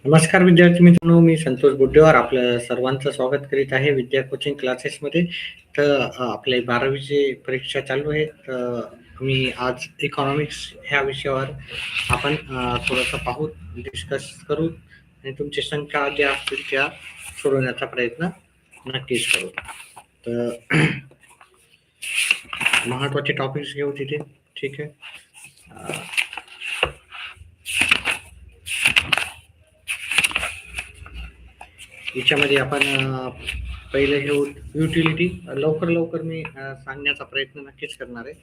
नमस्कार विद्यार्थी मित्रांनो, मी संतोष गुड्डेवार आपलं सर्वांचं स्वागत करीत आहे विद्या कोचिंग क्लासेसमध्ये. तर आपले 12वीची परीक्षा चालू आहे. तर मी आज इकॉनॉमिक्स ह्या विषयावर आपण थोडंसं पाहू, डिस्कस करू आणि तुमची शंका ज्या असतील त्या सोडवण्याचा प्रयत्न नक्कीच करू. तर महत्त्वाचे टॉपिक्स घेऊ तिथे. ठीक आहे. याच्यामध्ये आपण पहिले घेऊ युटिलिटी. लवकर मी सांगण्याचा प्रयत्न नक्कीच करणार आहे.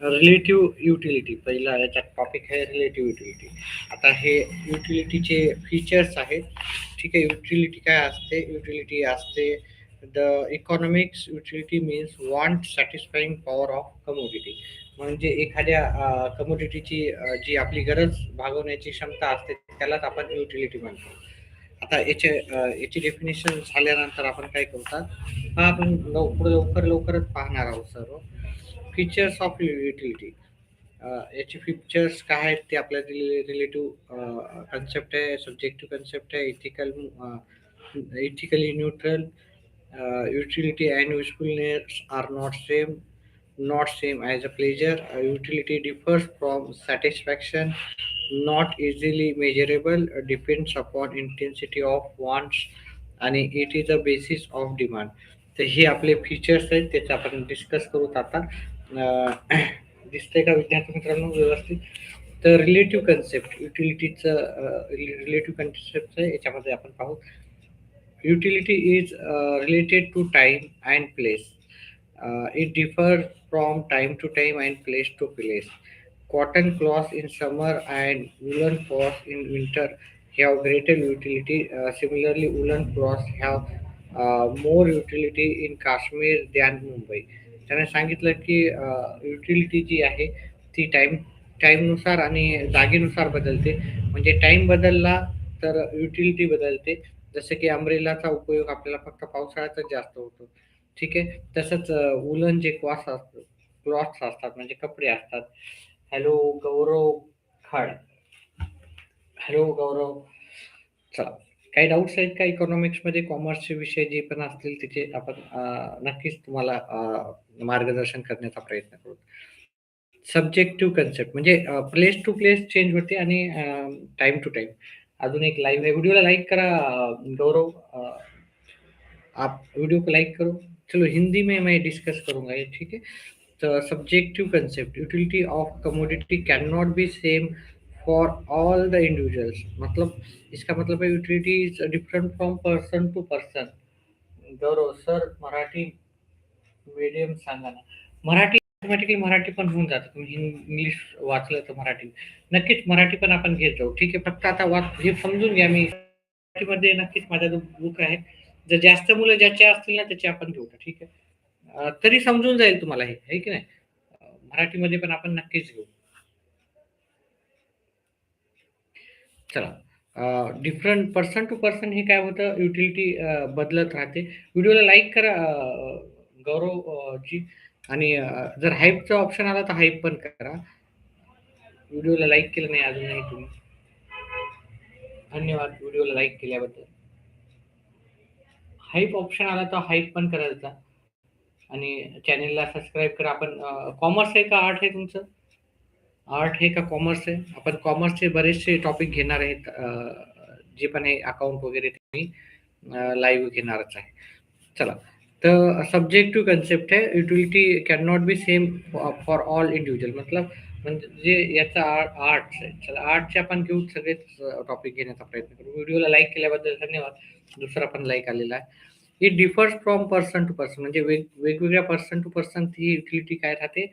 रिलेटिव्ह युटिलिटी पहिला याचा टॉपिक आहे, रिलेटिव्ह युटिलिटी. आता हे युटिलिटीचे फीचर्स आहेत. ठीक आहे. युटिलिटी काय असते? युटिलिटी असते the economics utility means want satisfying power of commodity. म्हणजे एखाद्या कमोडिटीची जी आपली गरज भागवण्याची क्षमता असते त्यालाच आपण युटिलिटी म्हणतो. आता याची डेफिनेशन झाल्यानंतर आपण काय करतात, हा आपण लवकरच पाहणार आहोत सर्व. Features of utility. याचे फीचर्स काय आहेत ते आपल्याला रिलेटिव्ह कन्सेप्ट आहे, सब्जेक्टिव्ह कन्सेप्ट आहे, ethically neutral. Utility and usefulness are not same as a pleasure. Utility differs from satisfaction, not easily measurable, depends upon intensity of wants, आणि it is a basis of demand. तर हे आपले features आहेत, त्याचे आपण discuss करूत आता. दिसतंय का विद्यार्थी मित्रांनो व्यवस्थित? तर रिलेटिव्ह कन्सेप्ट युटिलिटीचं रिलेटिव्ह कन्सेप्ट आहे, याच्यामध्ये आपण पाहू. Utility is related to time and place. It differs from time to time and place to place. Cotton cloth in summer and woolen cloth in winter have greater utility. Similarly, woolen cloths have more utility in Kashmir than Mumbai. त्याने सांगितलं की utility जी आहे ती टाईमनुसार आणि जागेनुसार बदलते. म्हणजे time बदलला तर युटिलिटी बदलते. जसं की अम्ब्रेलाचा उपयोग आपल्याला फक्त पावसाळ्यातच जास्त होतो. ठीक आहे. तसंच वूलन जे क्लॉथ्स असतात म्हणजे कपडे असतात. हॅलो गौरव खाड. हॅलो गौरव. चला. काही डाऊट्स आहेत का इकॉनॉमिक्समध्ये? कॉमर्सचे विषय जे पण असतील तिथे आपण नक्कीच तुम्हाला मार्गदर्शन करण्याचा प्रयत्न करू. सब्जेक्टिव्ह कन्सेप्ट म्हणजे प्लेस टू प्लेस चेंज होते आणि टाइम टू टाइम. अजून एक लाईव्ह आहे. व्हिडिओला लाईक करा गौरव. आप वीडियो को लाइक करो. चलो हिंदी में मैं डिस्कस करूंगा ये. ठीक है. तो subjective concept utility of commodity can not be same for all the individuals. मतलब इसका मतलब है utility is different from person to person. Gaurav sir Marathi medium सांगा ना. मराठी ऑटोमॅटिकली मराठी पण होऊन जातं. तुम्ही इंग्लिश वाचलं तर मराठी नक्कीच मराठी पण आपण घेत जाऊ. ठीक आहे. फक्त आता हे समजून घ्या. मी मराठीमध्ये नक्कीच माझा जो बुक आहे, जर जास्त मुलं ज्याचे असतील ना त्याचे आपण घेऊ. ठीक आहे. तरी समजून जाईल तुम्हाला हे, आहे की नाही? मराठीमध्ये पण आपण नक्कीच घेऊ. चला. डिफरंट पर्सन टू पर्सन हे काय होतं, युटिलिटी बदलत राहते. व्हिडिओला लाईक करा गौरव जी. आणि जर हाईपचा ऑप्शन आला तर हाईप पण करा. व्हिडिओला लाईक केलं नाही अजूनही तुम्ही. धन्यवाद व्हिडिओला लाईक केल्याबद्दल. हाईप ऑप्शन आला तर हाईप पण करायचा आणि चॅनेलला सबस्क्राईब करा. आपण कॉमर्स आहे का आर्ट आहे तुमचं? आर्ट आहे का कॉमर्स आहे? आपण कॉमर्सचे बरेचसे टॉपिक घेणार आहेत. जे पण आहे अकाउंट वगैरे ते मी लाईव्ह घेणारच आहे. चला. तर सब्जेक्टिव्ह कन्सेप्ट आहे. Utility can not be same for all individual. मतलब म्हणजे याचा आर्ट्स आहे. चला आर्टचे आपण घेऊ सगळेच टॉपिक घेण्याचा प्रयत्न करू. व्हिडिओला लाईक केल्याबद्दल धन्यवाद. दुसरा पण लाईक आलेला आहे. It differs from person to person. म्हणजे वेगवेगळ्या पर्सन टू पर्सन ती युटिलिटी काय राहते,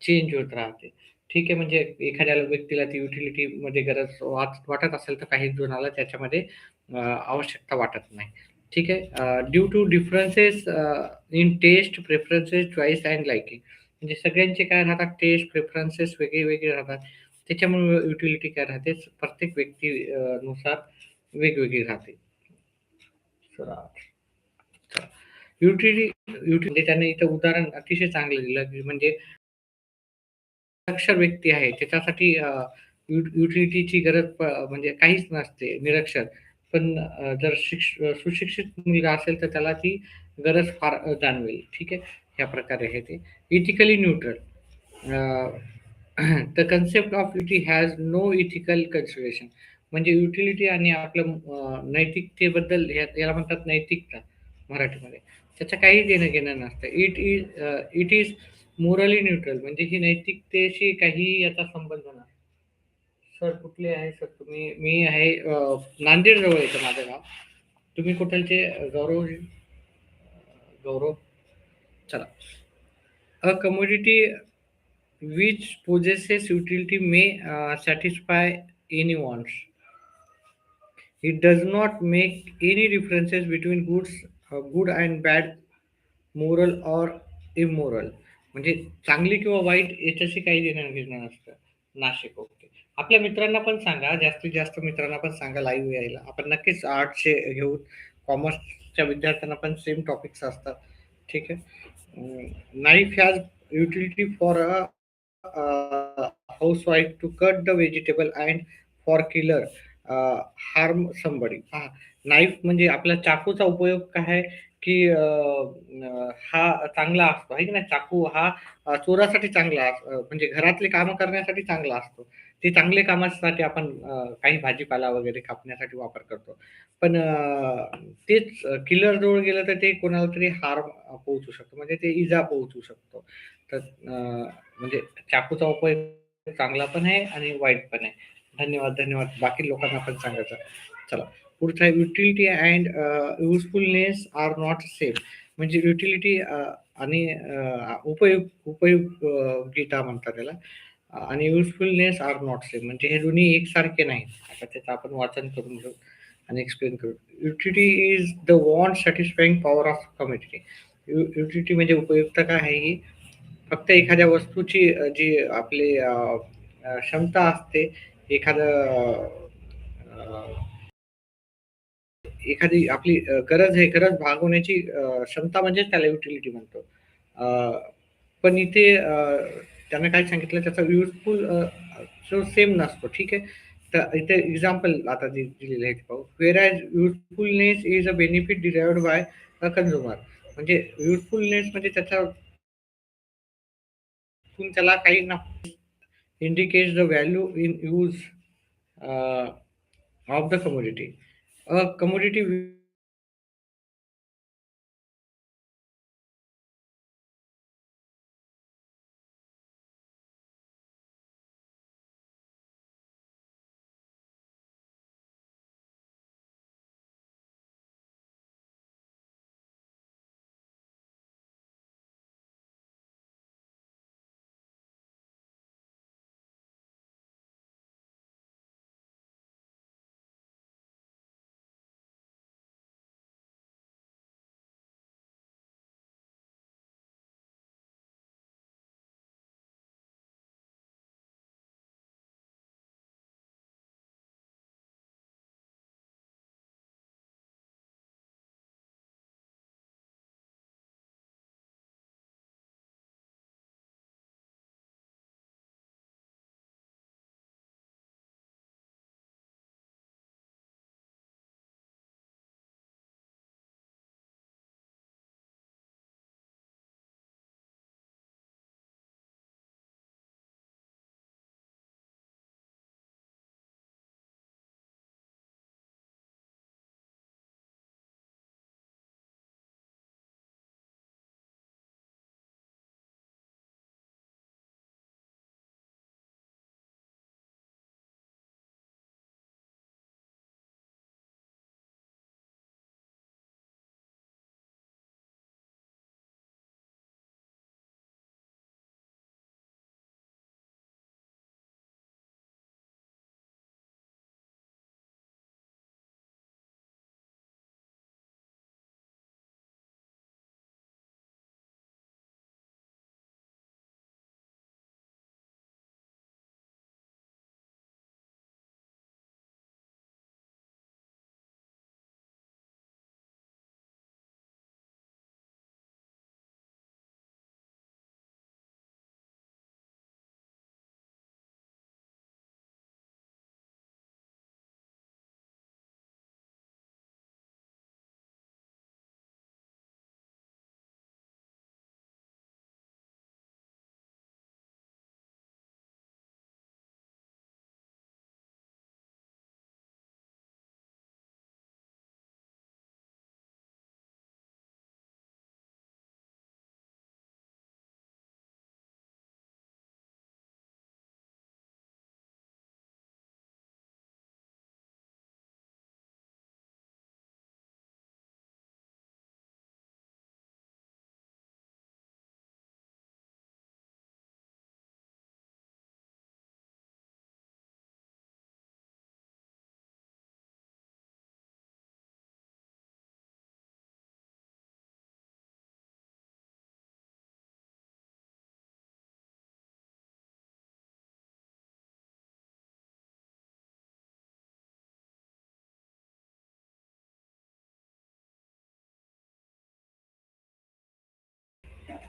चेंज होत राहते. ठीक आहे. म्हणजे एखाद्या व्यक्तीला ती युटिलिटीमध्ये गरज वाटत असेल तर काही जणाला त्याच्यामध्ये आवश्यकता वाटत नाही. ठीक आहे. Due to differences in taste, preferences, choice and liking. म्हणजे सगळ्यांचे काय राहतात, टेस्ट प्रेफरन्सेस वेगळे राहतात. त्याच्यामुळे युटिलिटी काय राहते, प्रत्येक व्यक्ती नुसार वेगवेगळी राहते. युटिलिटी त्याने इथं उदाहरण अतिशय चांगलं दिलं की म्हणजे अक्षर व्यक्ती आहे त्याच्यासाठी युटिलिटीची गरज म्हणजे काहीच नसते, निरक्षर. पण जर सुशिक्षित मुलगा असेल तर त्याला ती गरज फार जाणवेल. ठीक आहे. ह्या प्रकारे आहे ते. Ethically neutral. The concept of utility has no ethical consideration. म्हणजे युटिलिटी आणि आपल्या नैतिकतेबद्दल याला म्हणतात नैतिकता मराठीमध्ये. त्याचं काही देणं घेणं नसतं. It is morally neutral. म्हणजे ही नैतिकतेशी काही याचा संबंध नाही. सर कुठले आहे सर तुम्ही? मी आहे नांदेड जवळ येतं माझं गाव. तुम्ही कुठलचे? गौरव. गौरव. चला. A commodity which possesses utility may satisfy any wants. It does not make any differences between good and bad, moral or immoral. म्हणजे चांगली किंवा वाईट याच्याशी काही देणं घेणं नसतं. नाशिक. ओके. आपल्या मित्रांना पण सांगा, जास्तीत जास्त मित्रांना पण सांगा लाईव्ह यायला. आपण नक्कीच आर्ट्सचे घेऊ. कॉमर्सच्या विद्यार्थ्यांना पण सेम टॉपिक्स असतात. ठीक आहे. Knife has utility for a housewife to cut the vegetable and for killer harm somebody. पहा, नाईफ म्हणजे आपला चाकूचा उपयोग काय आहे, की हा चांगला असतो आहे की नाही. चाकू हा चोरासाठी चांगला म्हणजे घरातली कामं करण्यासाठी चांगला असतो. ते चांगले कामासाठी आपण काही भाजीपाला वगैरे कापण्यासाठी वापर करतो. पण तेच किलर जवळ गेलं तर ते कोणाला तरी हार्म पोहोचू शकतो, म्हणजे ते इजा पोहोचू शकतो. तर म्हणजे चाकूचा उपयोग चांगला पण आहे आणि वाईट पण आहे. धन्यवाद, धन्यवाद. बाकी लोकांना पण सांगायचं. चला, पुढचा आहे utility and usefulness are not same. म्हणजे युटिलिटी आणि उपयोगिता म्हणतात त्याला. आणि युजफुलनेस आर नॉट सेम. म्हणजे हे दोन्ही एकसारखे नाहीत. आता त्याचं आपण वाचन करून घेऊ आणि एक्सप्लेन करू. Utility is the want satisfying power of community. Utility म्हणजे उपयुक्तता काय आहे ही? फक्त एखाद्या वस्तूची जी आपली क्षमता असते, एखादं एखादी आपली गरज आहे, गरज भागवण्याची क्षमता म्हणजे त्याला युटिलिटी म्हणतो. अ, पण इथे त्यानं काय सांगितलं त्याचा युजफुल जो सेम नसतो. ठीक आहे. तर इथे एक्झाम्पल आता दिलेलं आहे ते पाहू. Whereas usefulness is a benefit derived by a consumer. म्हणजे युजफुलनेस म्हणजे त्याच्यातून त्याला काही ना indicates the value in use uh, of the commodity. A commodity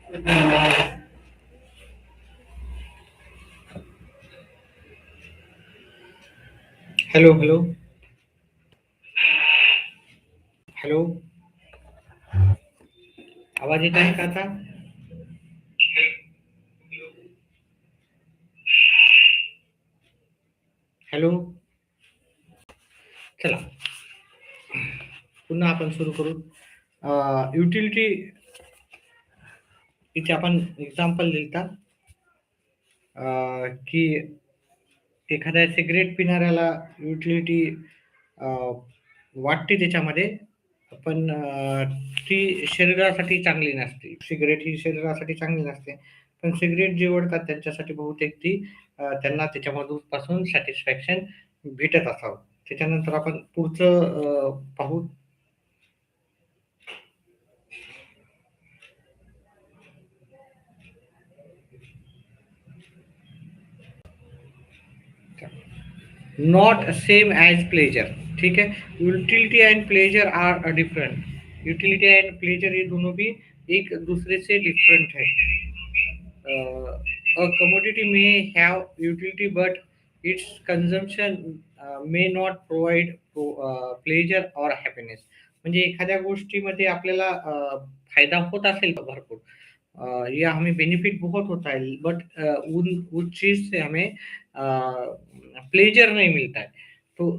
hello hello hello. आवाज ही नहीं का था। हॅलो. चला पुन्हा आपण सुरू करू. युटिलिटी इथे आपण एक्झाम्पल दिलता की एखाद्या सिगरेट पिणाऱ्याला युटिलिटी वाटते त्याच्यामध्ये, पण ती शरीरासाठी चांगली नसते. सिगरेट ही शरीरासाठी चांगली नसते. पण सिगरेट जे ओढतात त्यांच्यासाठी बहुतेक ती त्यांना त्याच्यामधून पासून सॅटिस्फॅक्शन भेटत असावं. त्याच्यानंतर आपण पुढचं पाहू. Not same as pleasure. ठीक है. Utility and pleasure are different. Utility and pleasure ये दोनों भी एक दूसरे से डिफरेंट है. A commodity may have utility, but its consumption may not provide pleasure or happiness. म्हणजे एखाद्या गोष्टीमध्ये आपल्याला फायदा होत असेल भरपूर, या हमें बेनिफिट बहुत होता है, बट उन उस चीज से हमें प्लेजर नहीं मिलता है. तो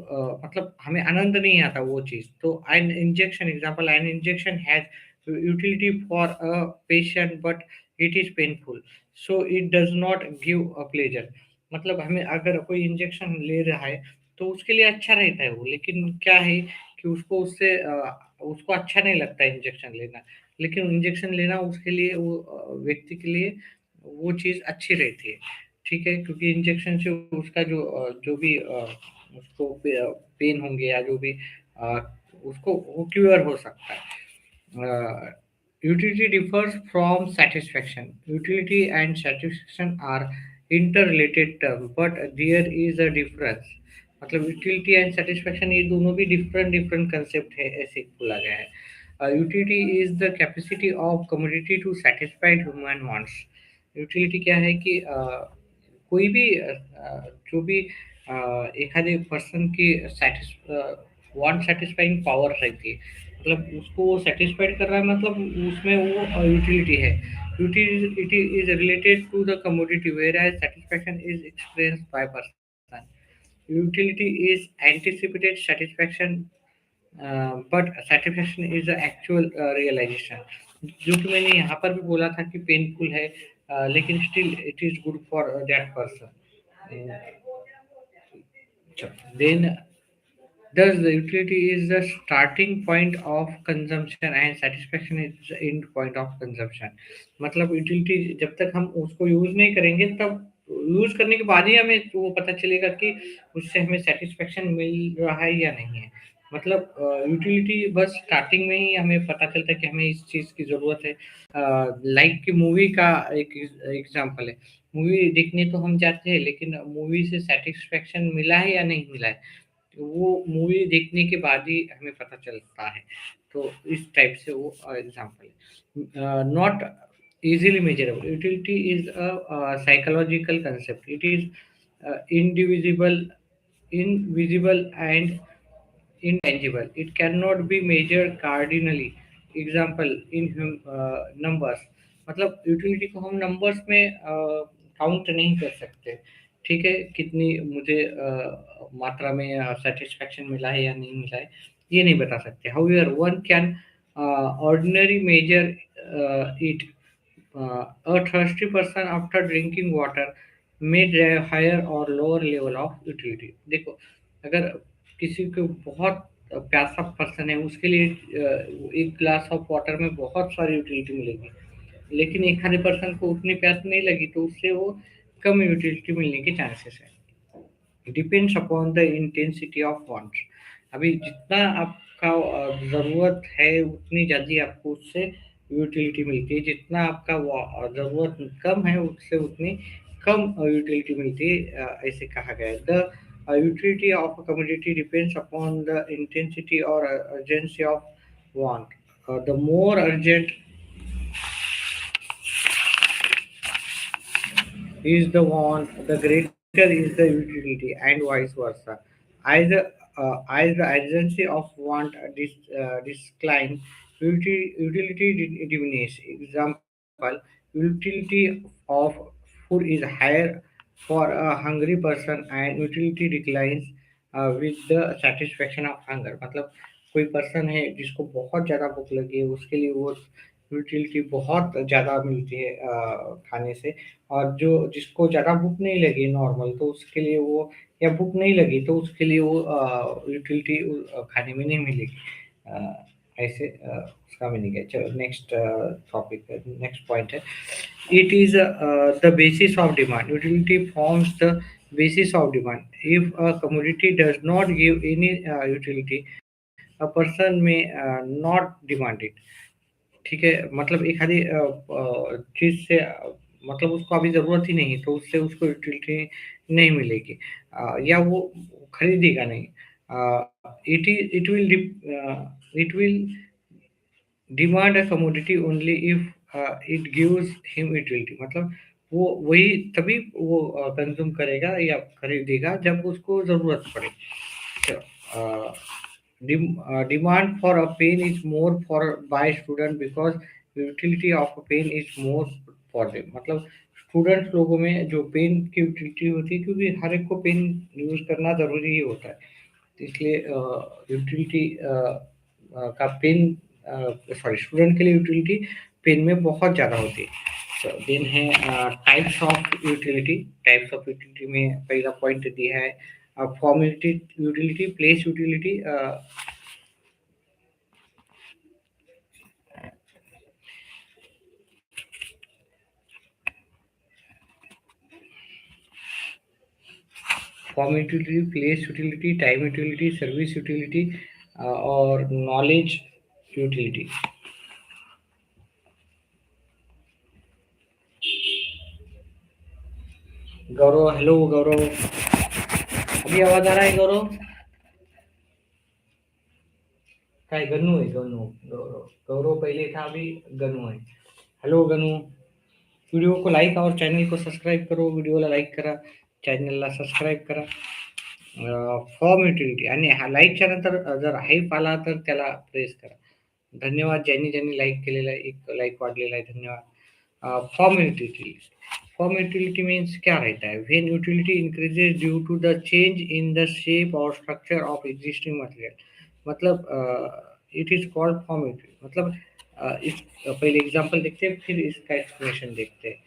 मतलब हमें आनंद नहीं आता वो चीज. तो an injection example, an injection has utility for a patient but it is painful, so it does not give a pleasure. मतलब हमें अगर कोई इंजेक्शन ले रहा है तो उसके लिए अच्छा रहता है वो, लेकिन क्या है कि उसको उससे उसको अच्छा नहीं लगता है इंजेक्शन लेना. लेकिन इंजेक्शन लेना उसके लिए, वो व्यक्ति के लिए वो चीज़ अच्छी रहती है. ठीक है, क्योंकि इंजेक्शन से उसका जो भी उसको पेन होंगे या जो भी अ, उसको वो क्योर हो सकता है. Utility differs from satisfaction. Utility and satisfaction are interrelated term, but there is a difference. मतलब यूटिलिटी एंड सेटिस्फेक्शन ये दोनों भी डिफरेंट डिफरेंट कंसेप्ट है, ऐसे बोला गया है. Utility is the capacity of community to satisfied human wants. Utility क्या है कि कोई भी जो भी एखादे पर्सन की वांट सेटिस्फाइंग पावर रहती है. मतलब उसको वो सेटिस्फाइड कर रहा है, मतलब उसमें वो यूटिलिटी है. Utility is related to the commodity where as satisfaction is experience by person. Utility is anticipated satisfaction, but satisfaction is the actual realisation. जो कि मैंने यहाँ पर भी बोला था कि पेनफुल है, लेकिन still it is good for that person. Then thus, the utility is the starting point of consumption and satisfaction is the end point of consumption. मतलब यूटिलिटी जब तक हम उसको यूज नहीं करेंगे, तब यूज करने के बाद ही हमें वो पता चलेगा कि उससे हमें सेटिस्फेक्शन मिल रहा है या नहीं है. मतलब यूटिलिटी बस स्टार्टिंग में ही हमें पता चलता है कि हमें इस चीज़ की ज़रूरत है. लाइक कि मूवी का एक एग्जांपल है. मूवी देखने तो हम जाते हैं, लेकिन मूवी से सेटिस्फेक्शन मिला है या नहीं मिला है, तो वो मूवी देखने के बाद ही हमें पता चलता है. तो इस टाइप से वो एग्जांपल है. Not easily measurable. Utility is a psychological concept. It is indivisible, invisible, and intangible. It cannot be measured cardinally. Example in numbers. मतलब यूटिलिटी को हम नंबर्स में काउंट नहीं कर सकते. ठीक है, कितनी मुझे मात्रा में सेटिस्फेक्शन मिला है या नहीं मिला है, ये नहीं बता सकते. However one can ordinary measure it. A thirsty person after drinking water may derive higher or lower level of utility. देखो, अगर किसी को बहुत प्यासा पर्सन है, उसके लिए एक ग्लास ऑफ वाटर में बहुत सारी यूटिलिटी मिलेगी. लेकिन एक खाने पर्सन को उतनी प्यास नहीं लगी, तो उससे वो कम यूटिलिटी मिलने के चांसेस है. Depends upon the intensity of wants. अभी जितना आपका ज़रूरत है उतनी ज़्यादा आपको उससे यूटिलिटी मिलती है. जितना आपका ज़रूरत कम है उससे उतनी कम यूटिलिटी मिलती है. ऐसे कहा गया है. The utility of a commodity depends upon the intensity or urgency of want. The more urgent is the want, the greater is the utility, and vice versa. As the urgency of want decline, diminishes. Example: utility of food is higher for a hungry person, and utility declines with the satisfaction of hunger. मतलब कोई person है जिसको बहुत ज़्यादा भूख लगी है, उसके लिए वो यूटिलिटी बहुत ज़्यादा मिलती है खाने से। और जो जिसको ज़्यादा भूख नहीं लगी नॉर्मल, तो उसके लिए वो, या भूख नहीं लगी तो उसके लिए वो यूटिलिटी खाने में नहीं मिलेगी। ऐसे उसका मीनिंग है। चलो नेक्स्ट टॉपिक है, नेक्स्ट पॉइंट है। It is the basis of demand. Utility forms the basis of demand. If a commodity does not give any utility, a person may not demand it. ठीक है, मतलब एक आधी चीज़ से मतलब उसको अभी ज़रूरत ही नहीं, तो उससे उसको यूटिलिटी नहीं मिलेगी, या वो खरीदेगा नहीं। It will demand a commodity only if it gives him utility. मतलब वो वही तभी वो कंज्यूम करेगा या खरीदेगा जब उसको ज़रूरत पड़े। uh, demand for a pen is more for by student because utility of a pen is more for them। मतलब स्टूडेंट्स लोगों में जो पेन की यूटिलिटी होती है, क्योंकि हर एक को पेन यूज करना जरूरी ही होता है, तो इसलिए यूटिलिटी का पेन, सॉरी, स्टूडेंट के लिए यूटिलिटी पेन में बहुत ज़्यादा होती है। तो देन है types of utility. Types of utility में पहला पॉइंट दिया है form utility, place utility. Form utility, place utility, time utility, service utility और नॉलेज यूटिलिटी। गौरव, हेलो गौरव, अभी आवाज आ रहा है गौरव? काय गन्नू आहे, गन्नू, गौरव, गौरव पहिले था, अभी गन्नू आहे। हेलो गन्नू, व्हिडिओ को लाईक और चॅनल को सबस्क्राईब करो, व्हिडिओला लाईक करा, चॅनलला सबस्क्राईब करा। फॉर्म युटिलिटी आणि हा लाईकच्या नंतर जर हाईप आला तर त्याला प्रेस करा। धन्यवाद ज्यांनी ज्यांनी लाईक केलेलं आहे, एक लाईक वाढलेला आहे, धन्यवाद। Form utility, form utility means क्या रहता है? When utility increases due to the change in the shape और स्ट्रक्चर ऑफ एग्जिस्टिंग मटेरियल। मतलब it is called form utility. मतलब इस पहले एग्जांपल देखते हैं, फिर इसका एक्सप्लेनेशन देखते हैं।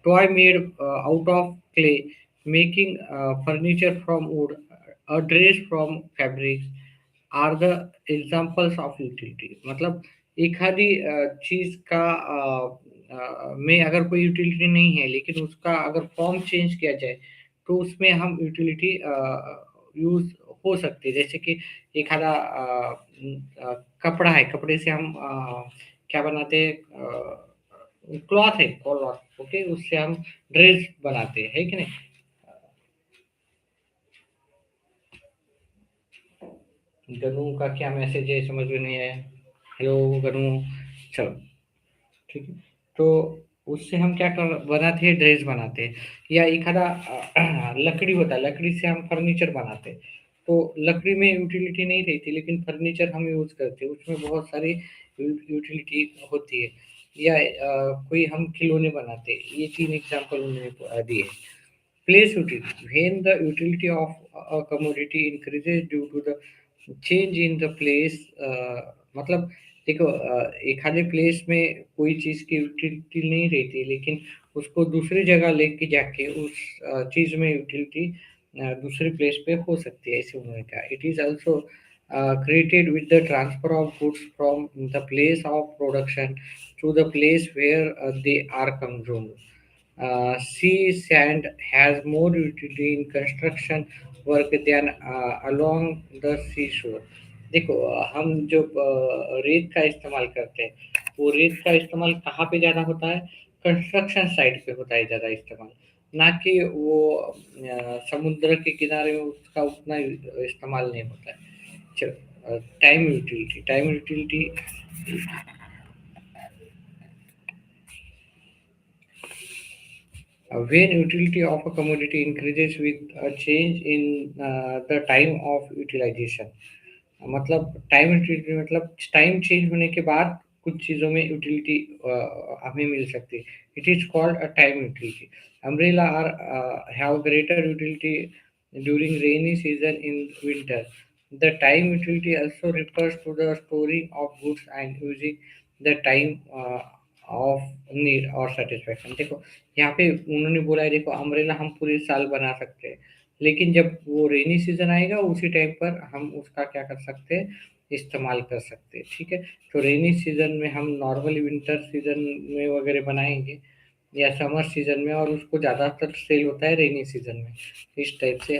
Toy made out of clay, making furniture from wood, a dress from fabrics are the examples of utility. मतलब एखादी चीज का में अगर कोई यूटिलिटी नहीं है, लेकिन उसका अगर फॉर्म चेंज किया जाए तो उसमें हम यूटिलिटी यूज हो सकती है। जैसे कि एखादा कपड़ा है, कपड़े से हम क्या बनाते हैं, क्लॉथ है, क्लॉथ, ओके, उससे हम ड्रेस बनाते हैं, है कि नहीं? गनू का क्या मैसेज है, समझ में नहीं आया। हेलो गनू, चलो ठीक है। तो उससे हम क्या कर बनाते हैं, ड्रेस बनाते हैं। या एखादा लकड़ी होता है, लकड़ी से हम फर्नीचर बनाते हैं। तो लकड़ी में यूटिलिटी नहीं रहती, लेकिन फर्नीचर हम यूज करते हैं, उसमें बहुत सारी यूटिलिटी होती है। या कोई हम खिलौने बनाते हैं। ये तीन एग्जाम्पल उन्होंने दिए। Place utility. When the utility of a commodity increases due to the change in the place, मतलब देखो, एक आधे प्लेस में कोई चीज़ की यूटिलिटी नहीं रहती, लेकिन उसको दूसरी जगह लेके जाके उस चीज़ में यूटिलिटी दूसरे प्लेस पे हो सकती है, ऐसे उन्होंने कहा। It is also created with the transfer of goods from the place of production to the place where they are consumed. Sea sand has more utility in construction work than along the seashore। देखो, हम जो रेत का इस्तेमाल करते हैं, वो रेत का इस्तेमाल कहाँ पे ज़्यादा होता है? कंस्ट्रक्शन साइट पे होता है ज़्यादा इस्तेमाल, ना कि वो समुद्र के किनारे में उसका उतना इस्तेमाल नहीं होता है। चलो, time utility. Time utility When utility of a commodity increases with a change in the time of utilization, मतलब टाइम यूटिलिटी मतलब टाइम चेंज होने के बाद कुछ चीज़ों में यूटिलिटी हमें मिल सकती है। It is called a time utility. Umbrella are have greater utility during rainy season in winter. The time utility also refers to the storing of goods and using the time of need or satisfaction। देखो यहाँ पे उन्होंने बोला है, देखो umbrella हम पूरे साल बना सकते हैं, लेकिन जब वो रेनी सीजन आएगा उसी टाइम पर हम उसका क्या कर सकते हैं, इस्तेमाल कर सकते हैं। ठीक है, तो रेनी सीजन में हम नॉर्मली विंटर सीजन में वगैरह बनाएंगे या समर सीजन में, और उसको ज़्यादातर सेल होता है रेनी सीजन में। इस टाइप से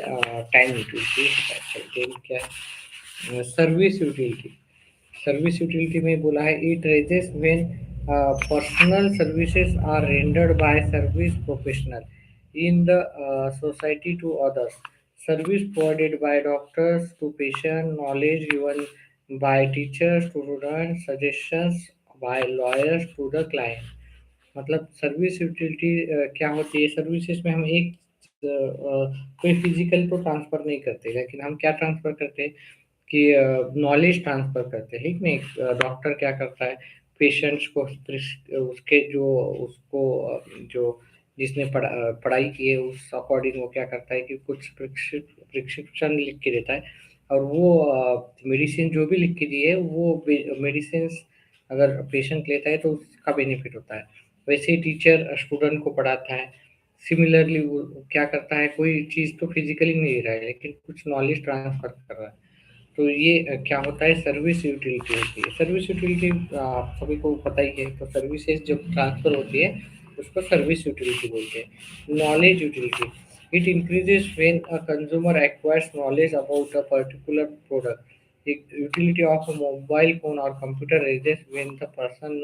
टाइम यूटिलिटी क्या है। सर्विस यूटिलिटी, सर्विस यूटिलिटी में बोला है it raises when personal services are rendered by service professional in the society to others. Service provided by doctors to patient, knowledge given by teachers to student, suggestions by lawyers to the client. मतलब service utility क्या होती है, services में हम एक कोई physical तो transfer नहीं करते, लेकिन हम क्या ट्रांसफर करते हैं कि नॉलेज ट्रांसफर करते हैं। ठीक नहीं, डॉक्टर क्या करता है, पेशेंट्स को उसके जो उसको जो जिसने पढ़ाई की है उस अकॉर्डिंग वो क्या करता है कि कुछ प्रिस्क्रिप्शन लिख के देता है, और वो मेडिसिन जो भी लिख के दी है वो मेडिसिन अगर पेशेंट लेता है तो उसका बेनिफिट होता है। वैसे ही टीचर स्टूडेंट को पढ़ाता है। सिमिलरली वो क्या करता है, कोई चीज़ तो फिजिकली नहीं दे रहा है लेकिन कुछ नॉलेज ट्रांसफर कर रहा है। तो ये क्या होता है, सर्विस यूटिलिटी होती है। सर्विस यूटिलिटी आप सभी को पता ही है, तो सर्विसेज जब ट्रांसफर होती है उसको सर्विस यूटिलिटी बोलते हैं। Knowledge utility, it increases when a consumer acquires knowledge about a particular product. Utility of a mobile phone और computer raises when the person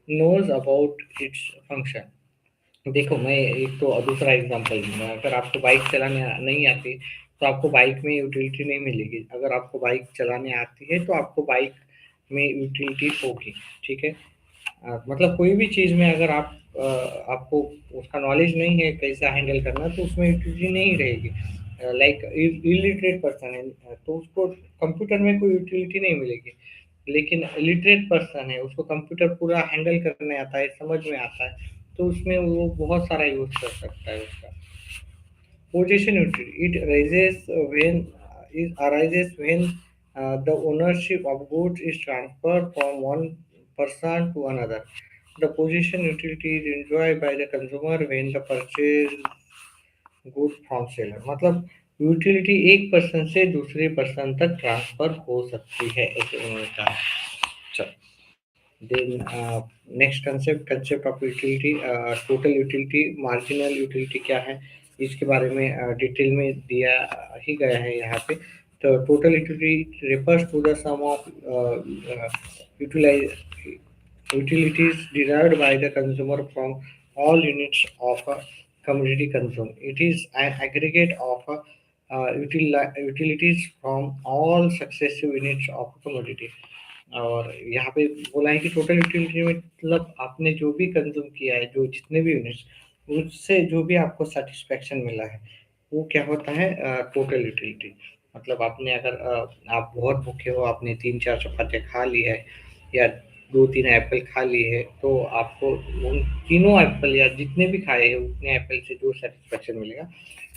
knows about its function। देखो मैं एक तो दूसरा एग्जांपल दूँगा, अगर आपको बाइक चलाने नहीं आती, तो आपको बाइक में यूटिलिटी नहीं मिलेगी। अगर आपको बाइक चलाने आती है, तो आपको बाइक में यूटिलिटी होगी, ठीक है? मतलब कोई भी चीज़ में अगर आपको उसका नॉलेज नहीं है कैसा हैंडल करना, तो उसमें यूटिलिटी नहीं रहेगी। लाइक इलिटरेट पर्सन है, तो उसको कंप्यूटर में कोई यूटिलिटी नहीं मिलेगी। लेकिन लिटरेट पर्सन है, उसको कंप्यूटर पूरा हैंडल करने आता है, समझ में आता है, तो उसमें वो बहुत सारा यूज़ कर सकता है उसका। Possession utility, it arises when the ownership of goods is transferred from one person to another. The possession utility is enjoyed by the consumer when the purchase good from seller। मतलब utility एक person से दूसरे person तक transfer हो सकती है, ऐसे उन्होंने कहा। चलो, then next concept of utility, total utility, marginal utility क्या है, इसके बारे में डिटेल में दिया ही गया है यहाँ पे। तो total utility refers to the sum of utilize utilities derived by the consumer from all units of a commodity consumed। It is an aggregate of utilities from all successive units of a commodity। और यहाँ पे बोला है कि total utility में मतलब आपने जो भी कंज्यूम किया है, जो जितने भी यूनिट्स, उससे जो भी आपको सेटिस्फेक्शन मिला है, वो क्या होता है, टोटल यूटिलिटी। मतलब आपने अगर आप बहुत भूखे हो, आपने 3-4 चपाती खा ली है या 2-3 एप्पल खा लिए है, तो आपको उन तीनों एप्पल या जितने भी खाए हैं उतने एप्पल से जो सेटिस्फेक्शन मिलेगा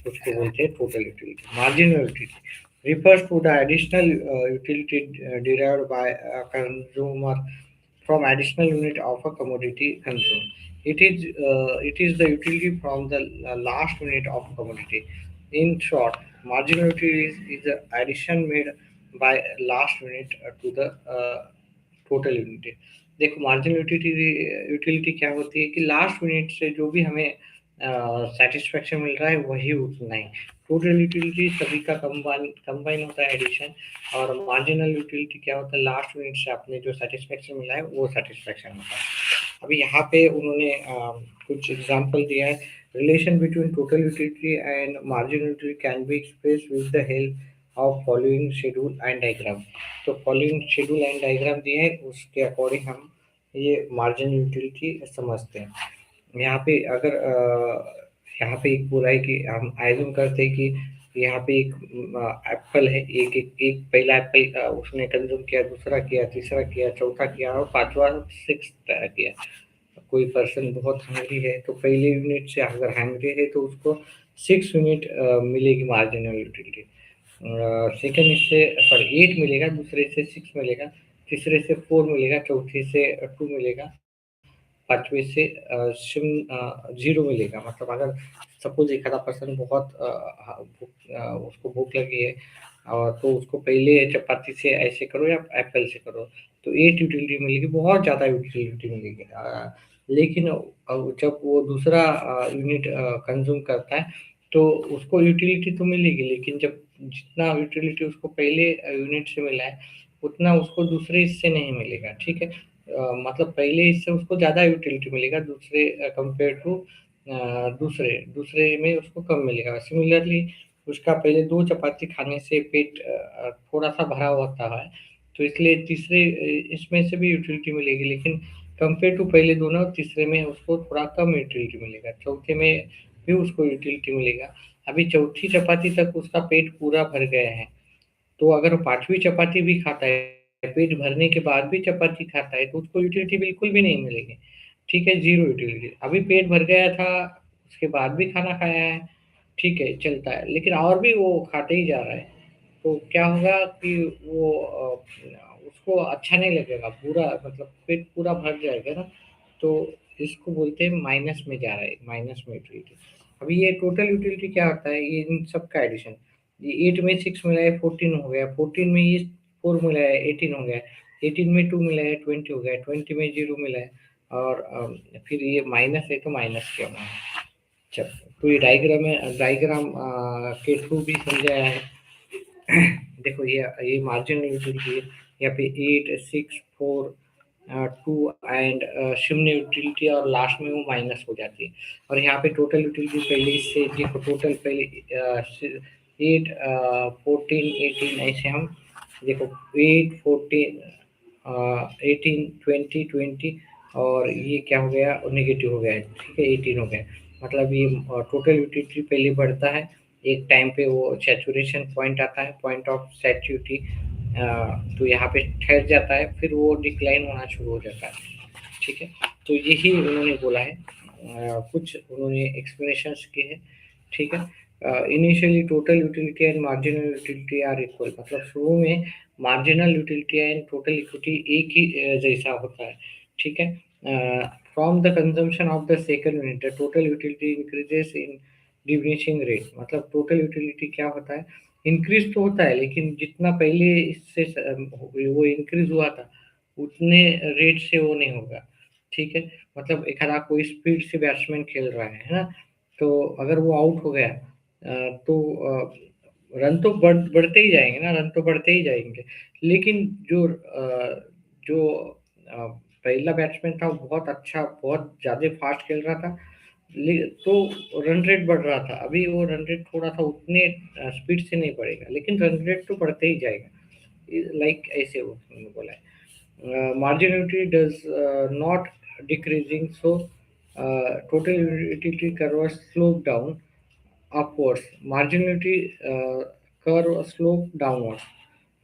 उसको बोलते हैं total utility. Marginal utility refers to the additional utility derived by a consumer from additional unit of a commodity consumed। It is the utility from the last unit of commodity। In short, marginal utility is the addition made by last unit to the total unity. देखो marginal utility utility क्या होती है कि last minute से जो भी हमें satisfaction मिल रहा है वही उतना ही। टोटल यूटिलिटी सभी का कंबाइन होता है, एडिशन। और मार्जिनल यूटिलिटी क्या होता है, लास्ट मिनट से आपने जो सेटिस्फेक्शन मिला है वो सेटिस्फेक्शन होता है। अभी यहाँ पे उन्होंने कुछ एग्जांपल दिया है। Relation between total utility and marginal utility can be express with the help of following schedule and diagram. तो फॉलोइंग शेड्यूल एंड डायग्राम दिए हैं, उसके अकॉर्डिंग हम ये मार्जिन यूटिलिटी समझते हैं। यहाँ पे अगर यहाँ पे एक बोला है कि हम एज्यूम करते हैं कि यहाँ पे एक एप्पल है, एक एक एक पहला एप्पल उसने कंज्यूम किया, दूसरा किया, तीसरा किया, चौथा किया और पांचवा सिक्स किया। कोई पर्सन बहुत हंग्री है तो पहले यूनिट से अगर हंग्री है तो उसको 6 यूनिट मिलेगी मार्जिनल यूटिलिटी। सेकंड इससे सॉरी 8 मिलेगा, दूसरे से 6 मिलेगा, तीसरे से 4 मिलेगा, चौथे से 2 मिलेगा, पाँचवें से ज़ीरो मिलेगा। मतलब अगर सपोज़ एक आधा पर्सन बहुत उसको भूख लगी है तो उसको पहले चपाती से ऐसे करो या एप्पल से करो, तो 8 यूटिलिटी मिलेगी, बहुत ज़्यादा यूटिलिटी मिलेगी। लेकिन जब वो दूसरा यूनिट कंज़्यूम करता है, तो उसको यूटिलिटी तो मिलेगी, लेकिन जब जितना यूटिलिटी उसको पहले यूनिट से मिला है, उतना उसको दूसरे इससे नहीं मिलेगा, ठीक है? मतलब पहले इससे उसको ज़्यादा यूटिलिटी मिलेगा दूसरे कंपेयर टू दूसरे दूसरे में उसको कम मिलेगा। सिमिलरली उसका पहले 2 चपाती खाने से पेट थोड़ा-सा भरा होता है, तो इसलिए तीसरे इसमें से भी यूटिलिटी मिलेगी, लेकिन कंपेयर टू पहले दोनों, तीसरे में उसको थोड़ा कम यूटिलिटी मिलेगा, चौथे में भी उसको यूटिलिटी मिलेगा। अभी चौथी चपाती तक उसका पेट पूरा भर गया है, तो अगर वो 5वीं चपाती भी खाता है, पेट भरने के बाद भी चपाती खाता है, तो उसको यूटिलिटी बिल्कुल भी नहीं मिलेगी, ठीक है? Zero utility. अभी पेट भर गया था, उसके बाद भी खाना खाया है, ठीक है, चलता है, लेकिन और भी वो खाते ही जा रहा है, तो क्या होगा कि वो उसको अच्छा नहीं लगेगा, पूरा मतलब पेट पूरा भर जाएगा ना, तो इसको बोलते हैं माइनस में जा रहा है, माइनस में यूटिलिटी। अभी ये टोटल यूटिलिटी क्या होता है, ये इन सब का एडिशन। ये 8 में 6 मिला है 14 हो गया, 14 में ये 4 मिला है 18 हो गया, 18 में 2 मिला है 20 हो गया, 20 में 0 मिला है, और फिर ये माइनस है तो माइनस किया हुआ है। अच्छा, तो ये डायग्राम के थ्रू भी समझाया है। देखो ये मार्जिन यूटिलिटी है, यहाँ पे 8 6 4 2 एंड शून्य यूटिलिटी और लास्ट में वो माइनस हो जाती है। और यहाँ पे टोटल यूटिलिटी पहले इससे देखो, टोटल पहले 8 14 18 ऐसे हम देखो, 8 14 18 20 20 और ये क्या हो गया, नेगेटिव हो गया है, ठीक है, 18 हो गया। मतलब ये टोटल यूटिलिटी पहले बढ़ता है, एक टाइम पे वो सैचुरेशन पॉइंट आता है, पॉइंट ऑफ सैचुरिटी, तो यहाँ पे ठहर जाता है, फिर वो डिक्लाइन होना शुरू हो जाता है, ठीक है? तो यही उन्होंने बोला है, कुछ उन्होंने एक्सप्लेनेशंस किए हैं, ठीक है? Initially total utility and marginal utility are equal, मतलब शुरू में marginal utility and total equity एक ही जैसा होता है, ठीक है? From the consumption of the second unit the total utility increases in diminishing rate. मतलब टोटल यूटिलिटी क्या होता है, इंक्रीज तो होता है, लेकिन जितना पहले इससे वो इंक्रीज हुआ था, उतने रेट से वो नहीं होगा, ठीक है? मतलब एक आधा कोई स्पीड से बैट्समैन खेल रहा है ना, तो अगर वो आउट हो गया तो रन तो बढ़ते ही जाएंगे ना, रन तो बढ़ते ही जाएंगे, लेकिन जो पहला बैट्समैन था वो बहुत अच्छा, बहुत ज़्यादा फास्ट खेल रहा था, तो रन रेट बढ़ रहा था। अभी वो रन रेट थोड़ा सा उतने स्पीड से नहीं बढ़ेगा, लेकिन रन रेट तो बढ़ते ही जाएगा, लाइक ऐसे वो उन्होंने बोला है। Marginality does not decreasing, so total utility curve slope down upwards. Marginality curve slope downwards.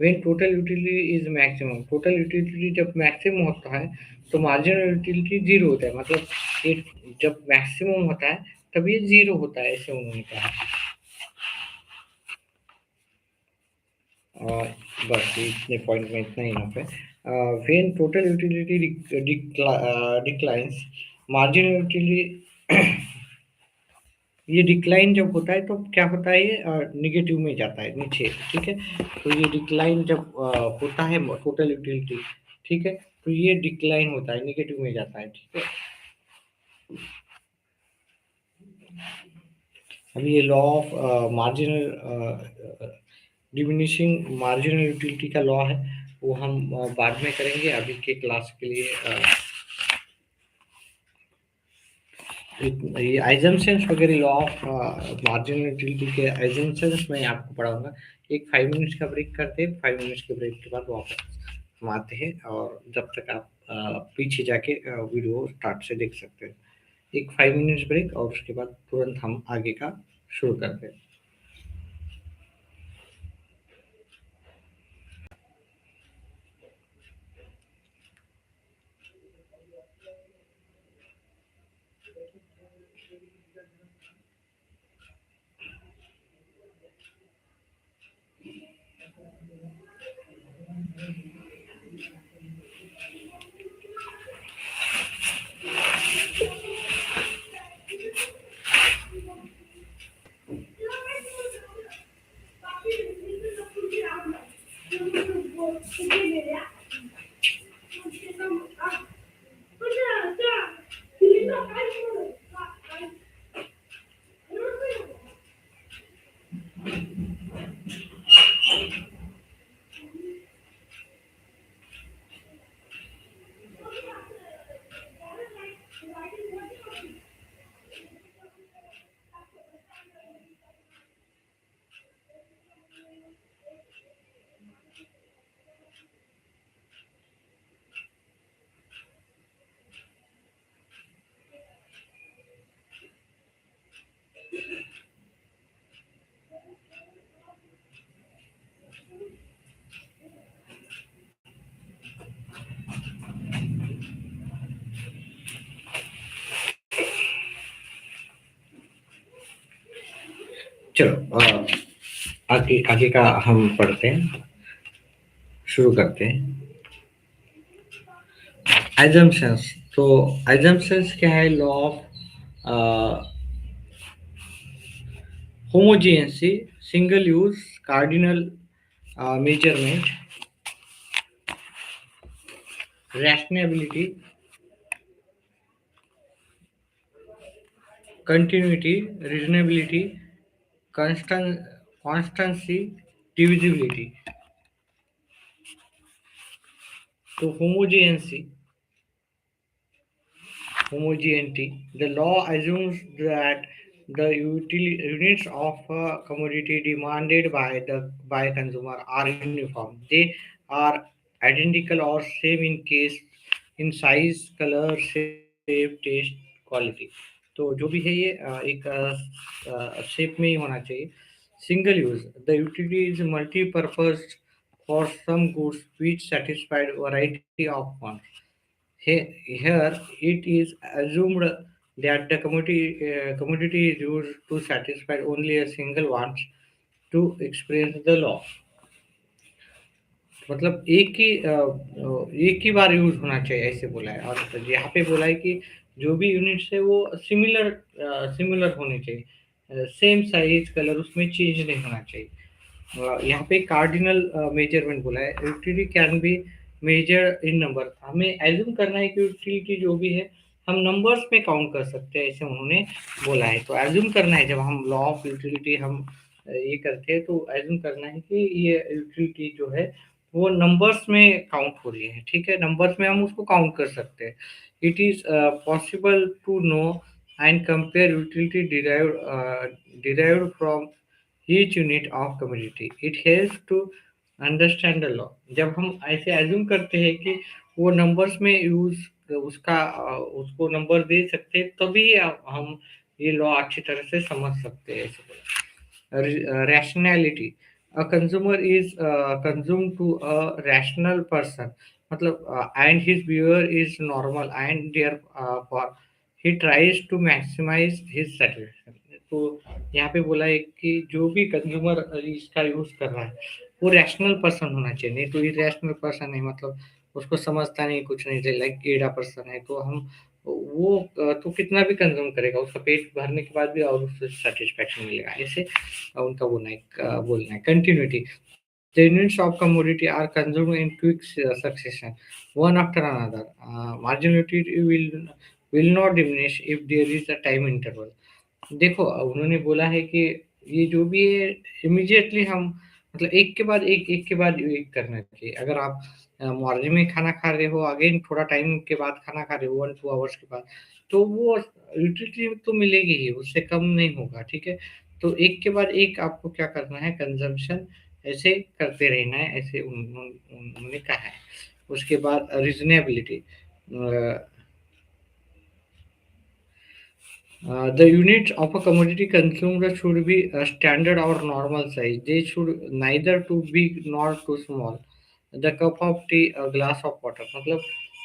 When total utility is maximum, total utility जब maximum होता है तो marginal utility जीरो होता है, मतलब ये जब maximum होता है तब ये जीरो होता है, ऐसे उन्होंने कहा। Uh, बस इतने पॉइंट में इतना ही इनफ है। When total utility declines, marginal utility ये डिक्लाइन जब होता है तो क्या होता है, ये निगेटिव में जाता है नीचे, ठीक है? तो ये डिक्लाइन जब होता है टोटल यूटिलिटी, ठीक है, तो ये डिक्लाइन होता है, निगेटिव में जाता है, ठीक है? अभी ये law of marginal diminishing marginal utility का लॉ है, वो हम बाद में करेंगे। अभी के क्लास के लिए ये आइजम्पशंस वगैरह, लॉ ऑफ मार्जिनल यूटिलिटी के आइजम्पशंस मैं आपको पढ़ाऊंगा। एक 5 मिनट्स का ब्रेक करते हैं, 5 मिनट्स के ब्रेक के बाद वापस हम आते हैं, और जब तक आप पीछे जाके वीडियो स्टार्ट से देख सकते हैं। एक 5 मिनट्स ब्रेक और उसके बाद तुरंत हम आगे का शुरू करते हैं। चलो आगे आगे का हम पढ़ते हैं, शुरू करते हैं। एजम्पशंस। तो एजम्पशंस क्या है? Law of homogeneity, single use, cardinal measurement, rationality, continuity, reasonability, constancy, divisibility. तो homogeneity. The law assumes that the units of a commodity demanded by consumer are uniform. They are identical or same in size, color, shape, taste, quality. तो जो भी है ये एक shape में ही होना चाहिए। Single use, the utility is multipurpose for some goods which satisfied variety of wants. Here, it is assumed that the commodity is used to satisfy only a single want to experience the law. मतलब एक ही बार use होना चाहिए ऐसे बोला है। और यहाँ पे बोला है कि जो भी यूनिट्स है वो सिमिलर होने चाहिए, सेम साइज कलर, उसमें चेंज नहीं होना चाहिए। यहाँ पे कार्डिनल मेजरमेंट बोला है। Utility can be measure in number. हमें एज्यूम करना है कि यूटिलिटी जो भी है हम नंबर्स में काउंट कर सकते हैं, ऐसे उन्होंने बोला है। तो एज्यूम करना है, जब हम लॉ ऑफ यूटिलिटी हम ये करते हैं तो एज्यूम करना है कि ये यूटिलिटी जो है वो नंबर्स में काउंट हो रही है। ठीक है, नंबर्स में हम उसको काउंट कर सकते हैं। It is possible to know and compare utility derived from each unit of commodity. It helps to understand the law. जब हम ऐसे एज्यूम करते हैं कि वो नंबर्स में उसको नंबर दे सकते हैं, तभी हम ये लॉ अच्छी तरह से समझ सकते हैं। ऐसे बोला। Rationality, a consumer is consume to a rational person, मतलब and his behaviour is normal and therefore he tries to maximise his satisfaction. तो यहाँ पे बोला है कि जो भी कंज्यूमर इसका यूज कर रहा है वो रैशनल पर्सन होना चाहिए, नहीं तो इरेशनल पर्सन है, मतलब उसको समझता नहीं कुछ नहीं, लाइक गेड़ा पर्सन है। तो हम वो तो कितना भी कंज्यूम करेगा, उसका पेट भरने के बाद भी और उससे सेटिस्फेक्शन मिलेगा। ऐसे उनका बोलना है। Continuity, the units of commodity are consumed in quick succession, one after another. Marginality will not diminish if there is a time interval. देखो उन्होंने बोला है कि ये जो भी है इमीडिएटली हम, मतलब एक के बाद एक के बाद एक करना चाहिए। अगर आप मॉर्निंग में खाना खा रहे हो, अगेन थोड़ा टाइम के बाद खाना खा रहे हो, 1-2 आवर्स के बाद, तो वो यूटिलिटी तो मिलेगी ही, उससे कम नहीं होगा। ठीक है, तो एक के बाद एक आपको क्या करना है, कंजम्पशन ऐसे करते रहना है, ऐसे उन्होंने कहा है। उसके बाद reasonability, The units of a commodity consumed should be a standard or normal size. They should neither too big nor too small. The cup of tea, a glass of water. मतलब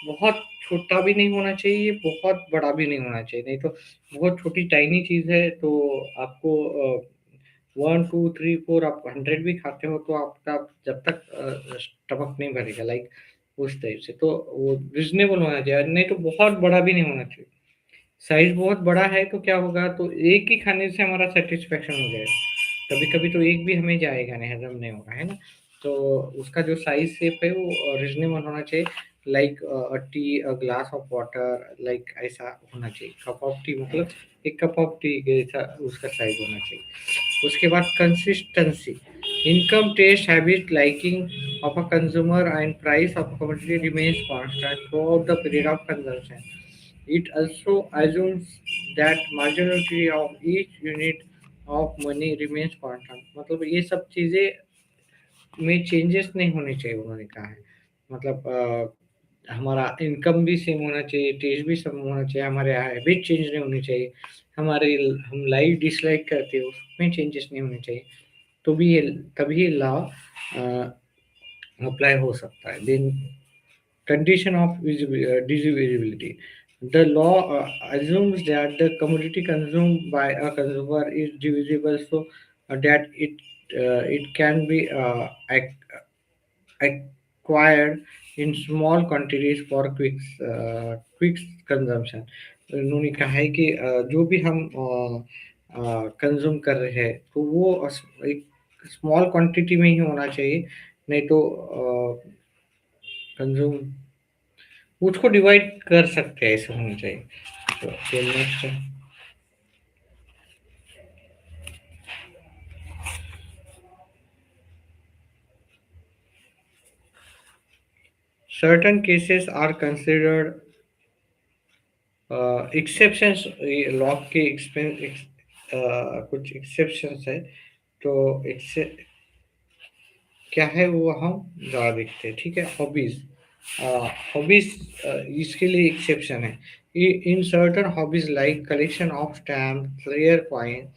बहुत छोटा भी नहीं होना चाहिए, बहुत बड़ा भी नहीं होना चाहिए। नहीं तो बहुत छोटी टाइनी चीज़ है तो आपको 1 2 3 4 आप 100 भी खाते हो तो आपका जब तक स्टमक नहीं भरेगा, लाइक उस टाइप से। तो वो रिजनेबल होना चाहिए, नहीं तो बहुत बड़ा भी नहीं होना चाहिए। साइज़ बहुत बड़ा है तो क्या होगा, तो एक ही खाने से हमारा सैटिस्फैक्शन हो जाएगा। कभी-कभी तो एक भी हमें जाएगा नहीं, हज़म नहीं होगा, है ना? तो उसका जो साइज़ शेप है वो रीज़नेबल होना चाहिए, like T, a glass of water, like ऐसा होना चाहिए। कप ऑफ टी मतलब एक कप ऑफ टी जैसा उसका साइज़ होना चाहिए। उसके बाद consistency, income, taste, habit, liking of a consumer and price of a commodity remains constant throughout the period of consumption. It also assumes that marginality of each unit of money remains constant। मतलब ये सब चीज़ें में changes नहीं होने चाहिए, उन्होंने कहा है। मतलब हमारा इनकम भी सेम होना चाहिए, टेस्ट भी सेम होना चाहिए, हमारे हैबिट चेंज नहीं होनी चाहिए, हमारे हम लाइक डिसलाइक करते हैं उसमें चेंजेस नहीं होने चाहिए। तो भी ये तभी लॉ अप्लाई हो सकता है। Then condition of divisibility. The law assumes that the commodity consumed by a consumer is divisible so that it can be acquired in small quantities for quick consumption। उन्होंने कहा है कि जो भी हम कंज्यूम कर रहे हैं तो वो एक स्मॉल क्वांटिटी में ही होना चाहिए, नहीं तो कंज्यूम उसको डिवाइड कर सकते हैं, ऐसे होना चाहिए। तो फिर नेक्स्ट है, certain cases are considered exceptions. Law के कुछ एक्सेप्शंस है, तो क्या है वो हम ज़रा देखते हैं, ठीक है। हॉबीज, हॉबीज इसके लिए एक्सेप्शन है। In certain hobbies like collection of stamp, rare coin,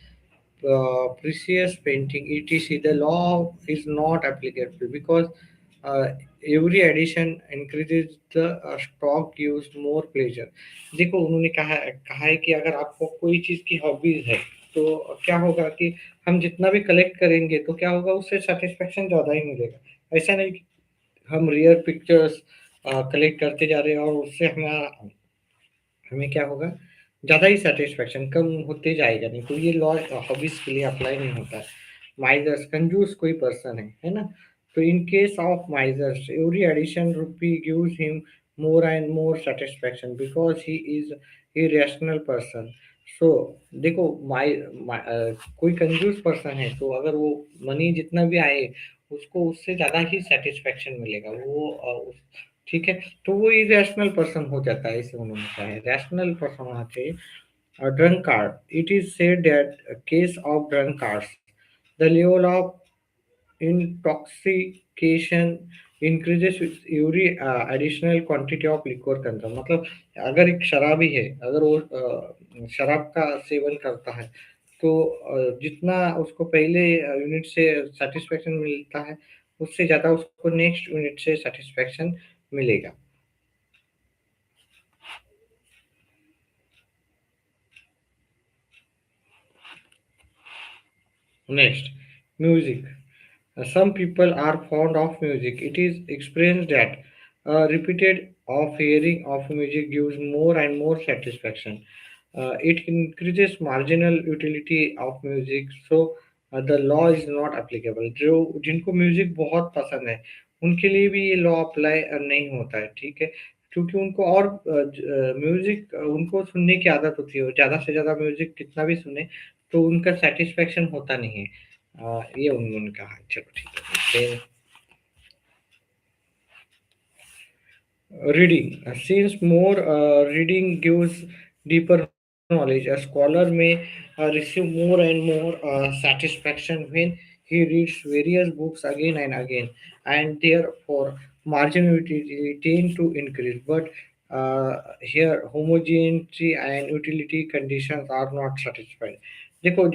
precious painting, etc., the law is not applicable because uh, every addition increases the stock gives more pleasure। देखो उन्होंने कहा है कि अगर आपको कोई चीज़ की हॉबीज है तो क्या होगा कि हम जितना भी कलेक्ट करेंगे तो क्या होगा, उससे सेटिस्फेक्शन ज़्यादा ही मिलेगा। ऐसा नहीं कि हम रेयर पिक्चर्स कलेक्ट करते जा रहे हैं और उससे हमारा हमें क्या होगा, ज़्यादा ही सेटिस्फेक्शन कम होते जाएगा नहीं। तो ये लॉ हॉबीज के लिए अप्लाई नहीं होता है। माइजर्स, कंजूस कोई पर्सन है ना? तो in case of misers every addition rupee gives him more and more satisfaction because he is a rational person. So देखो कोई कंजूस पर्सन है तो अगर वो मनी जितना भी आए उसको उससे ज़्यादा ही सेटिस्फेक्शन मिलेगा, वो ठीक है। तो वो इरेशनल पर्सन हो जाता है, इसे उन्होंने कहा है रैशनल पर्सन होना चाहिए। drunkard, it is said that a case of drunkards, the level of intoxication increases with every additional quantity of liquor consumed। मतलब अगर एक शराबी है, अगर वो शराब का सेवन करता है तो जितना उसको पहले यूनिट से सेटिस्फेक्शन मिलता है उससे ज़्यादा उसको नेक्स्ट यूनिट से सेटिस्फेक्शन मिलेगा। Next, music. Some people are fond of music. It is experienced that repeated of hearing of music gives more and more satisfaction। It increases marginal utility of music, so the law is not applicable। जो जिनको music बहुत पसंद है उनके लिए भी ये law apply नहीं होता है, ठीक है। क्योंकि उनको और म्यूजिक उनको सुनने की आदत होती है, ज़्यादा से ज़्यादा म्यूजिक कितना भी सुने तो उनका सेटिस्फेक्शन होता नहीं है। ये उन्होंने कहा। चलो ठीक है। Then reading, since more reading gives deeper knowledge, a scholar may receive more and more satisfaction when he reads various books again and again, and therefore marginality tend to increase। But here homogeneity and utility conditions are not satisfied. देखो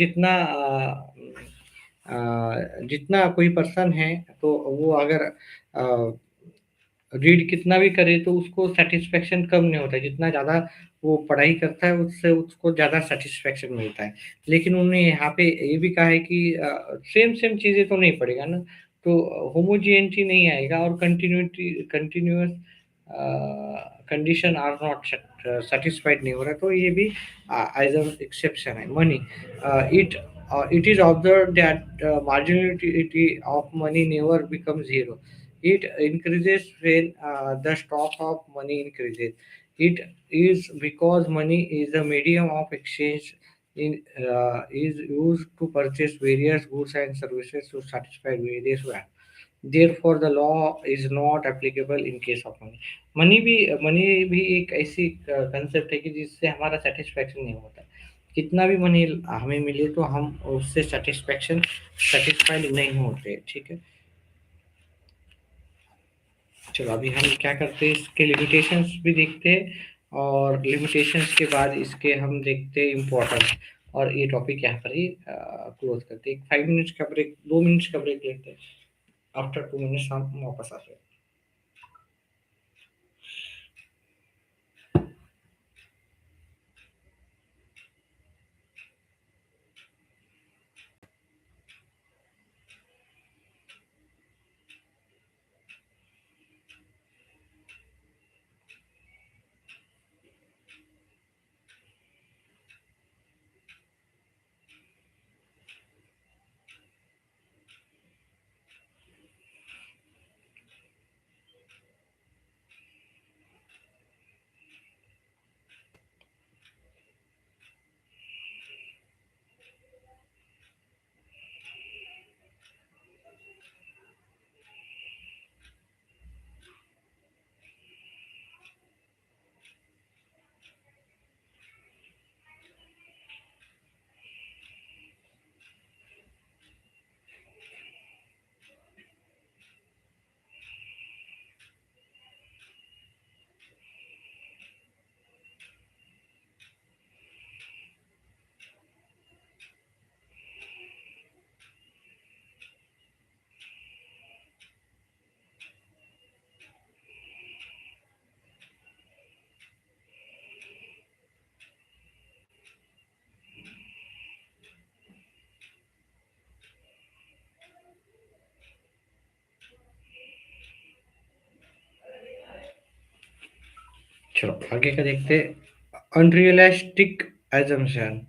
जितना कोई person है तो वो अगर read कितना भी करे तो उसको सेटिस्फेक्शन कम नहीं होता है, जितना ज़्यादा वो पढ़ाई करता है उससे उसको ज़्यादा सेटिस्फेक्शन मिलता है। लेकिन उन्होंने यहाँ पे ये भी कहा है कि सेम सेम चीज़ें तो नहीं पढ़ेगा ना, तो होमोजेनिटी नहीं आएगा और continuous condition are not satisfied नहीं हो रहा, तो ये भी एज अ एक्सेप्शन है। Money it it is observed that marginality of money never becomes zero. It increases when the stock of money increases. It is because money is a medium of exchange is used to purchase various goods and services to satisfy various wants. Therefore, the law is not applicable in case of money. Money भी एक ऐसी concept है कि जिससे हमारा satisfaction नहीं होता। कितना भी मनी हमें मिले तो हम उससे सेटिस्फाइड नहीं होते। ठीक है, चलो अभी हम क्या करते हैं, इसके लिमिटेशंस भी देखते हैं और लिमिटेशंस के बाद इसके हम देखते हैं इम्पोर्टेंस, और ये टॉपिक यहाँ पर ही क्लोज करते हैं। 5 मिनट्स का ब्रेक, 2 मिनट्स का ब्रेक लेते हैं। आफ्टर 2 मिनट्स हम वापस आते हैं। चलो आगे का देखते हैं। अनरियलिस्टिक एजम्पशन,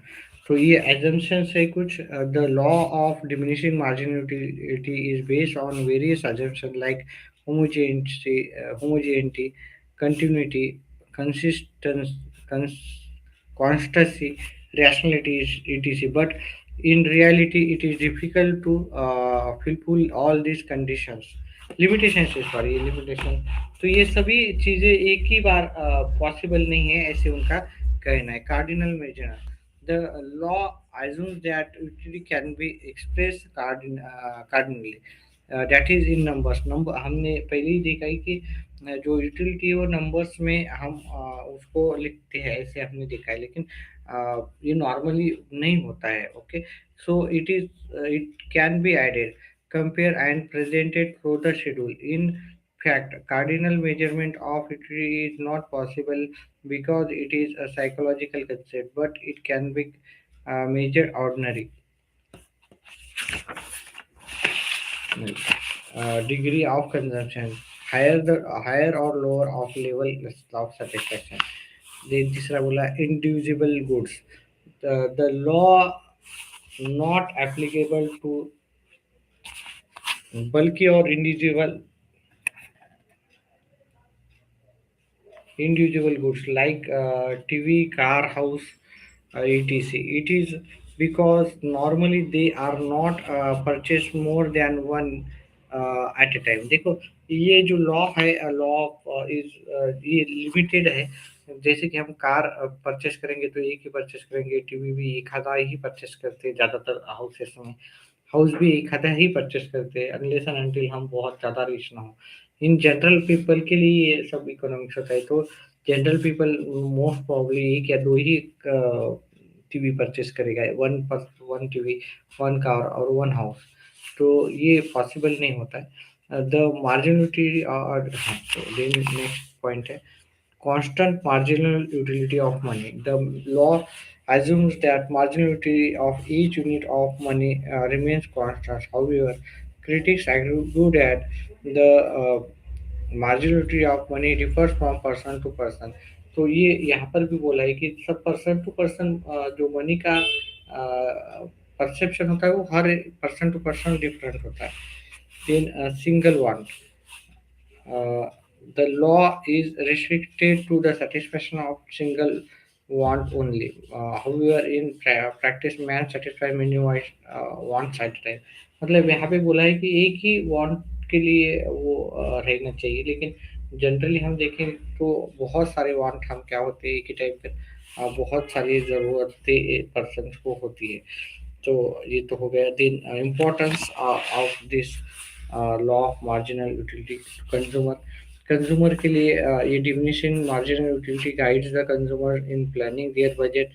तो ये एजम्पशन है कुछ। The law of diminishing marginality is based on various assumption like homogeneity, continuity, consistence, constancy, rationality, etc. But in reality, it is difficult to fulfill all these conditions. Limitation से sorry limitation, तो ये सभी चीजें एक ही बार possible नहीं है, ऐसे उनका कहना है। Cardinal measure, the law assumes that utility can be expressed cardinally, that is in numbers. Number हमने पहले ही देखा है कि जो यूटिलिटी है वो नंबर्स में हम उसको लिखते हैं, ऐसे हमने देखा है। लेकिन ये नॉर्मली नहीं होता है। Okay, so it can be added, compare and presented through the schedule. In fact, cardinal measurement of utility is not possible because it is a psychological concept, but it can be measured ordinary. Degree of consumption, higher or lower of level of satisfaction. then तीसरा बोला indivisible goods, the law not applicable to bulky or individual goods like TV, car, house, etc. It is because normally they are not purchased more than one at a time। देखो ये जो law है, law is ये limited है। जैसे कि हम car purchase करेंगे तो एक ही परचेस करेंगे, टीवी भी एक आधा ही परचेस करते हैं ज़्यादातर हाउसेस में। हाउस भी एक आधा ही परचेस करते हैं अनलेस एंड अनटिल हम बहुत ज़्यादा रिच ना हो। इन जनरल पीपल के लिए ये सब इकोनॉमिक्स होता है। तो जनरल पीपल मोस्ट प्रॉब्ली एक या दो ही टीवी परचेस करेगा, वन टीवी, वन कार और वन हाउस, तो ये पॉसिबल नहीं होता है। द मार्जिनलिटी और हाँ, तो नेक्स्ट पॉइंट है constant marginal utility of money. The law assumes that marginality of each unit of money remains constant. However, critics argue that the marginality of money differs from person to person. तो ये यहाँ पर भी बोला है कि सब पर्सन टू पर्सन जो मनी का परसेप्शन होता है वो हर पर्सन टू पर्सन डिफरेंट होता है। Then single one, uh, the law is restricted to the satisfaction of single want only. However, in practice, man satisfy many wants at a time. मतलब यहाँ पे बोला है कि एक ही want के लिए वो रहना चाहिए, लेकिन जनरली हम देखें तो बहुत सारे want हम क्या होते हैं एक ही टाइम पर, बहुत सारी ज़रूरतें पर्सन को होती है। तो ये तो हो गया। Then importance of this law of marginal utility consumer, consumer के लिए ये diminishing marginal utility guides the consumer in planning their budget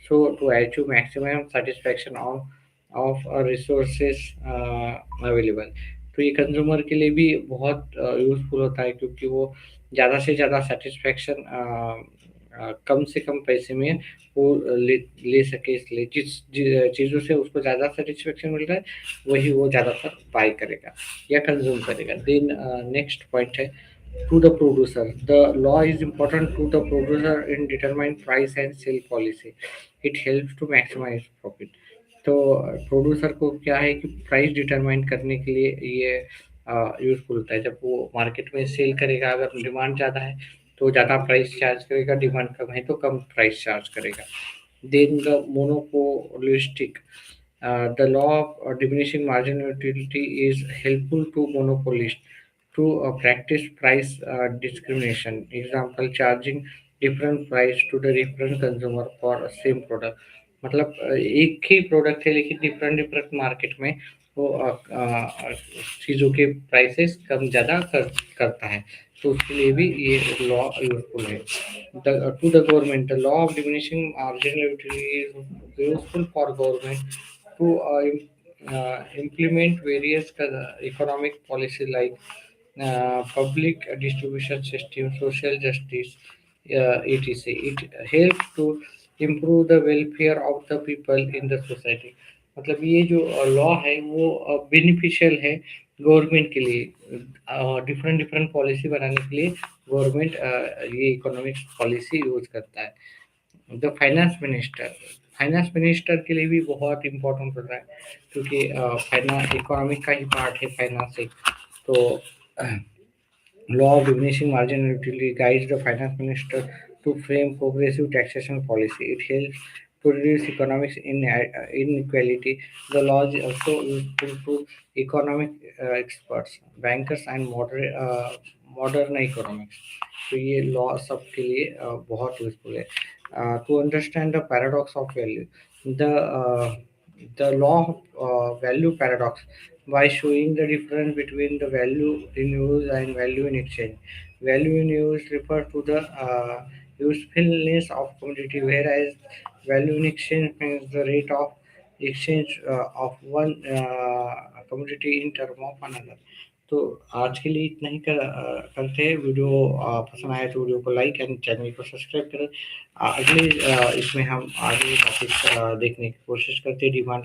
so to achieve maximum satisfaction of resources available. तो ये कंज्यूमर के लिए भी बहुत यूज़फुल होता है, क्योंकि वो ज़्यादा से ज़्यादा सेटिस्फैक्शन कम से कम पैसे में वो ले सके, इसलिए चीज़ों से उसको ज़्यादा सेटिस्फेक्शन मिल रहा है वही वो ज़्यादातर बाय करेगा या कंज्यूम करेगा। देन नेक्स्ट पॉइंट है to the producer, the law is important to the producer in determine price and sale policy, it helps to maximise profit. तो प्रोड्यूसर को क्या है कि प्राइस डिटरमाइन करने के लिए ये यूज़फुल होता है। जब वो मार्केट में सेल करेगा, अगर डिमांड ज़्यादा है तो ज़्यादा प्राइस चार्ज करेगा, डिमांड कम है तो कम प्राइस चार्ज करेगा। Then the monopolistic, the law of diminishing marginal utility is helpful to monopolists to practice price discrimination. Example, charging different price to the different consumer for same product. मतलब एक ही product है लेकिन different different market में वो चीज़ों के prices कम ज़्यादा करता है, तो उसके लिए भी ये लॉ यूजफुल है। To the government, the law of diminishing marginal utility is useful for government to implement various economic policy like public distribution system, social justice, etc. It helps to improve the welfare of the people in the society. मतलब ये जो law है वो beneficial है government के लिए, different different policy बनाने के लिए गवर्नमेंट ये इकोनॉमिक पॉलिसी यूज करता है। द फाइनेंस मिनिस्टर के लिए भी बहुत इम्पोर्टेंट होता है, क्योंकि फाइनेंस इकोनॉमिक का ही पार्ट है फाइनेंस एक। तो law of diminishing marginal utility guides the finance minister to frame progressive taxation policy. It helps to reduce economic inequality. The law is also useful to economic experts, bankers, and modern economics. तो ये law सबके लिए बहुत useful है। To understand the paradox of value, the law of value paradox by showing the difference between the value in use and value in exchange. Value in use refers to the usefulness of commodity, whereas value in exchange means the rate of exchange of one commodity in term of another. तो आज के लिए इतना ही करते हैं। Video पसंद आए तो वीडियो को लाइक एंड चैनल को सब्सक्राइब करें। अगले इसमें हम आगे टॉपिक देखने की कोशिश करते हैं। डिमांड